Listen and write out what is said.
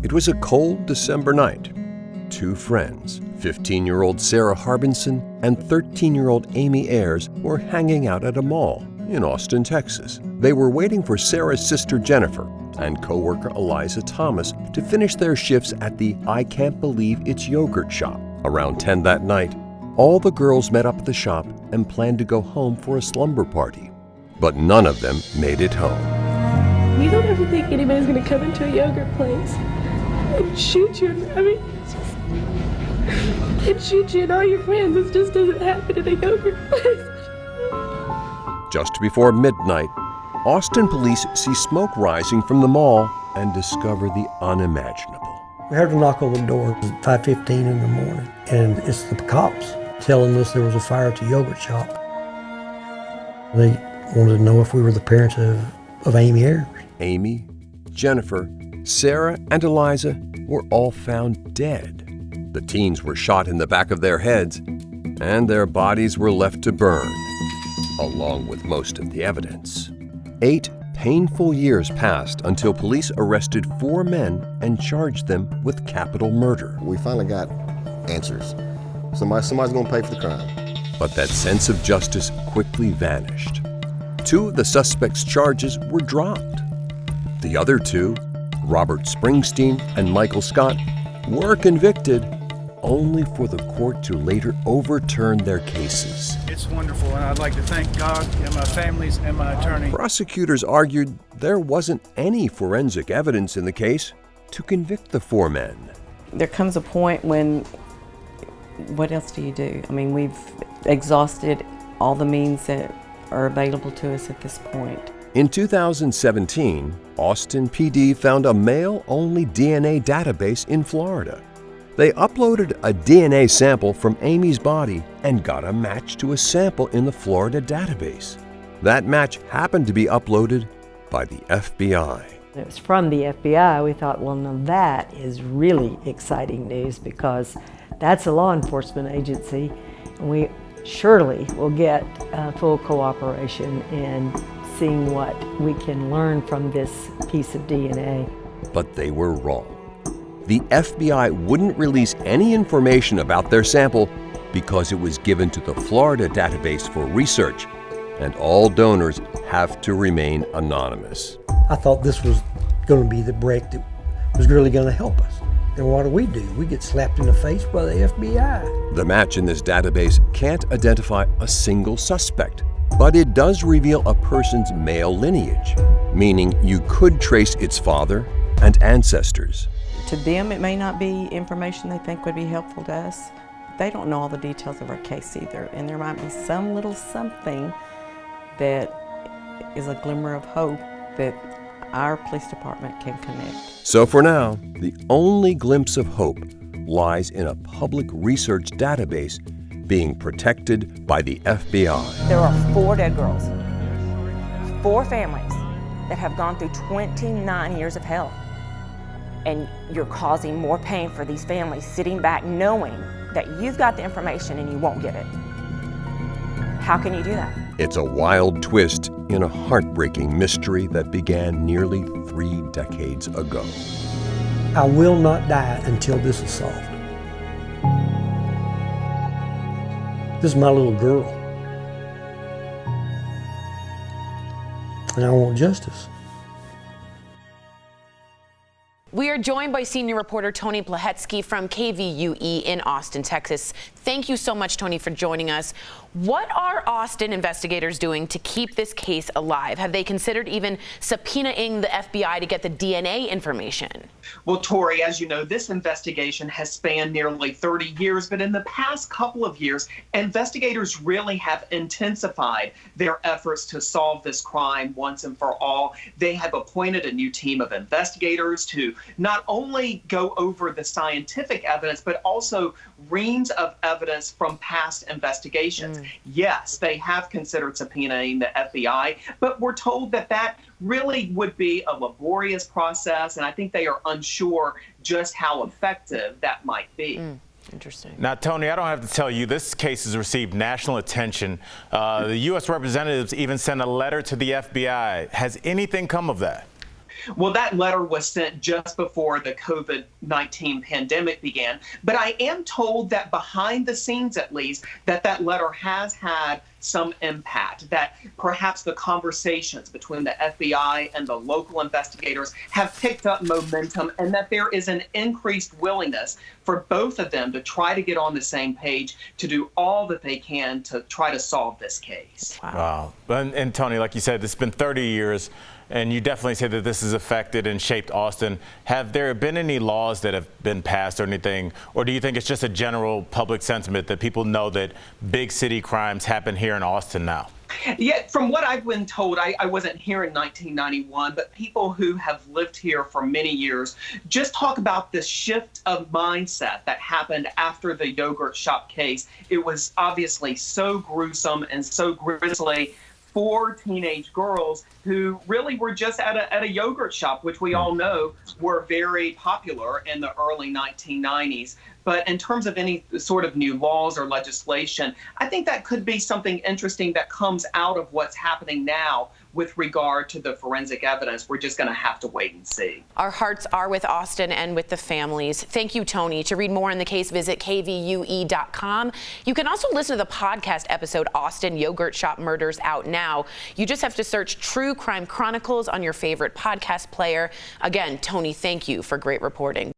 It was a cold December night. Two friends, 15-year-old Sarah Harbinson and 13-year-old Amy Ayers, were hanging out at a mall in Austin, Texas. They were waiting for Sarah's sister Jennifer and coworker Eliza Thomas to finish their shifts at the I Can't Believe It's Yogurt shop. Around 10 that night, all the girls met up at the shop and planned to go home for a slumber party. But none of them made it home. You don't ever think anybody's going to come into a yogurt place and shoot you. I mean, and shoot you and all your friends. It just doesn't happen in a yogurt place. Just before midnight, Austin police see smoke rising from the mall and discover the unimaginable. We heard a knock on the door at 5:15 in the morning, and it's the cops telling us there was a fire at the yogurt shop. They wanted to know if we were the parents of Amy Ayers. Amy, Jennifer, Sarah, and Eliza were all found dead. The teens were shot in the back of their heads, and their bodies were left to burn, along with most of the evidence. 8 painful years passed until police arrested 4 men and charged them with capital murder. We finally got answers. Somebody's going to pay for the crime. But that sense of justice quickly vanished. 2 of the suspects' charges were dropped. The other 2, Robert Springsteen and Michael Scott, were convicted, only for the court to later overturn their cases. It's wonderful, and I'd like to thank God and my families and my attorney. Prosecutors argued there wasn't any forensic evidence in the case to convict the 4 men. There comes a point when, what else do you do? I mean, we've exhausted all the means that are available to us at this point. In 2017, Austin PD found a male-only DNA database in Florida. They uploaded a DNA sample from Amy's body and got a match to a sample in the Florida database. That match happened to be uploaded by the FBI. It was from the FBI. We thought, well, now that is really exciting news because that's a law enforcement agency. And we surely will get full cooperation in seeing what we can learn from this piece of DNA. But they were wrong. The FBI wouldn't release any information about their sample because it was given to the Florida database for research, and all donors have to remain anonymous. I thought this was going to be the break that was really going to help us. And what do? We get slapped in the face by the FBI. The match in this database can't identify a single suspect, but it does reveal a person's male lineage, meaning you could trace its father and ancestors. To them, it may not be information they think would be helpful to us. They don't know all the details of our case either, and there might be some little something that is a glimmer of hope that our police department can connect. So for now, the only glimpse of hope lies in a public research database being protected by the FBI. There are 4 dead girls, 4 families that have gone through 29 years of hell. And you're causing more pain for these families sitting back knowing that you've got the information and you won't get it. How can you do that? It's a wild twist in a heartbreaking mystery that began nearly 3 decades ago. I will not die until this is solved. This is my little girl. And I want justice. We are joined by senior reporter Tony Plahetsky from KVUE in Austin, Texas. Thank you so much, Tony, for joining us. What are Austin investigators doing to keep this case alive? Have they considered even subpoenaing the FBI to get the DNA information? Well, Tori, as you know, this investigation has spanned nearly 30 years, but in the past couple of years, investigators really have intensified their efforts to solve this crime once and for all. They have appointed a new team of investigators to not only go over the scientific evidence, but also reams of evidence from past investigations. Yes, they have considered subpoenaing the FBI, but we're told that that really would be a laborious process, and I think they are unsure just how effective that might be. Interesting. Now, Tony, I don't have to tell you, this case has received national attention. The U.S. representatives even sent a letter to the FBI. Has anything come of that? Well, that letter was sent just before the COVID-19 pandemic began. But I am told that behind the scenes, at least, that letter has had some impact, that perhaps the conversations between the FBI and the local investigators have picked up momentum, and that there is an increased willingness for both of them to try to get on the same page, to do all that they can to try to solve this case. Wow. And Tony, like you said, it's been 30 years. And you definitely say that this has affected and shaped Austin. Have there been any laws that have been passed or anything? Or do you think it's just a general public sentiment that people know that big city crimes happen here in Austin now? Yeah, from what I've been told, I wasn't here in 1991, but people who have lived here for many years just talk about the shift of mindset that happened after the yogurt shop case. It was obviously so gruesome and so grisly. 4 teenage girls who really were just at a yogurt shop, which we all know were very popular in the early 1990s. But in terms of any sort of new laws or legislation, I think that could be something interesting that comes out of what's happening now with regard to the forensic evidence. We're just going to have to wait and see. Our hearts are with Austin and with the families. Thank you, Tony. To read more on the case, visit kvue.com. You can also listen to the podcast episode, Austin Yogurt Shop Murders, out now. You just have to search True Crime Chronicles on your favorite podcast player. Again, Tony, thank you for great reporting.